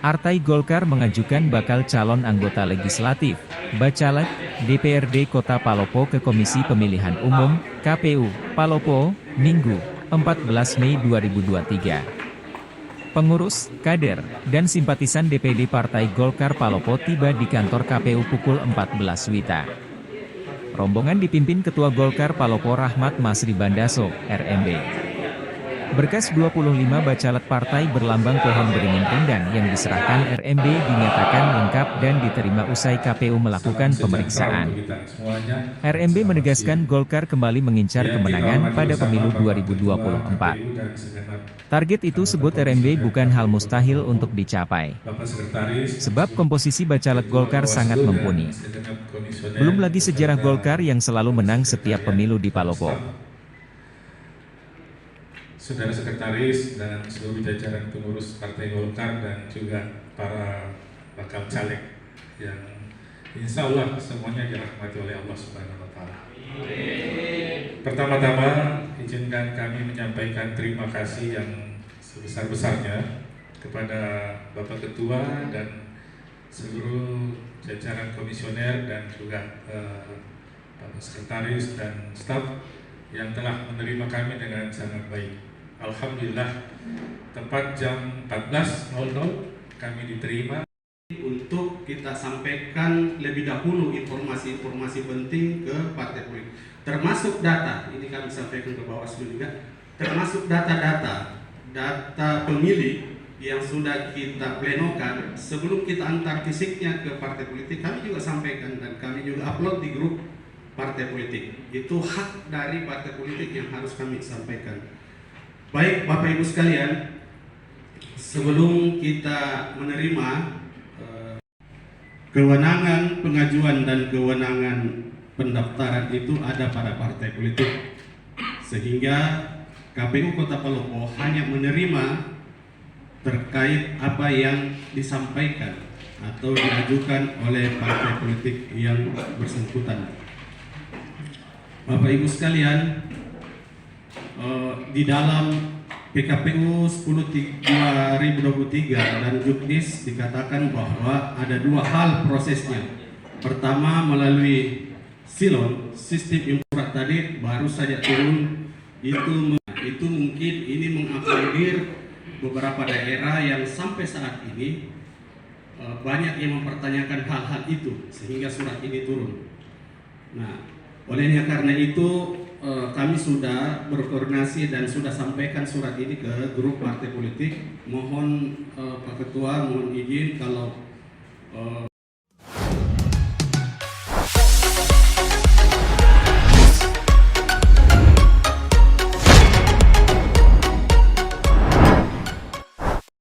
Partai Golkar mengajukan bakal calon anggota legislatif, Bacalek, DPRD Kota Palopo ke Komisi Pemilihan Umum, KPU, Palopo, Minggu, 14 Mei 2023. Pengurus, kader, dan simpatisan DPD Partai Golkar Palopo tiba di kantor KPU pukul 14 WITA. Rombongan dipimpin Ketua Golkar Palopo Rahmat Masri Bandaso, RMB. Berkas 25 bacalek partai berlambang pohon beringin rindang yang diserahkan RMB dinyatakan lengkap dan diterima usai KPU melakukan pemeriksaan. RMB menegaskan Golkar kembali mengincar kemenangan pada pemilu 2024. Target itu sebut RMB bukan hal mustahil untuk dicapai. Sebab komposisi bacalek Golkar sangat mumpuni. Belum lagi sejarah Golkar yang selalu menang setiap pemilu di Palopo. Saudara Sekretaris dan seluruh jajaran pengurus Partai Golkar dan juga para bakal caleg yang insya Allah semuanya dirahmati oleh Allah Subhanahu Wa Taala. Pertama-tama izinkan kami menyampaikan terima kasih yang sebesar-besarnya kepada Bapak Ketua dan seluruh jajaran komisioner dan juga Bapak Sekretaris dan staf yang telah menerima kami dengan sangat baik. Alhamdulillah, tepat jam 14.00 kami diterima. Untuk kita sampaikan lebih dahulu informasi-informasi penting ke partai politik, termasuk data, ini kami sampaikan ke Bawaslu juga, termasuk data pemilih yang sudah kita plenokan sebelum kita antar fisiknya ke partai politik, kami juga sampaikan dan kami juga upload di grup partai politik. Itu hak dari partai politik yang harus kami sampaikan. Baik Bapak Ibu sekalian, sebelum kita menerima kewenangan pengajuan dan kewenangan pendaftaran itu ada pada partai politik, sehingga KPU Kota Palopo hanya menerima terkait apa yang disampaikan atau diajukan oleh partai politik yang bersangkutan. Bapak Ibu sekalian, di dalam PKPU 10/2023 dan Juknis dikatakan bahwa ada dua hal prosesnya. Pertama melalui silon, sistem import tadi baru saja turun, itu mungkin ini mengakomodir beberapa daerah yang sampai saat ini banyak yang mempertanyakan hal-hal itu sehingga surat ini turun. Nah, olehnya karena itu kami sudah berkoordinasi dan sudah sampaikan surat ini ke grup partai politik. Mohon Pak Ketua mohon izin kalau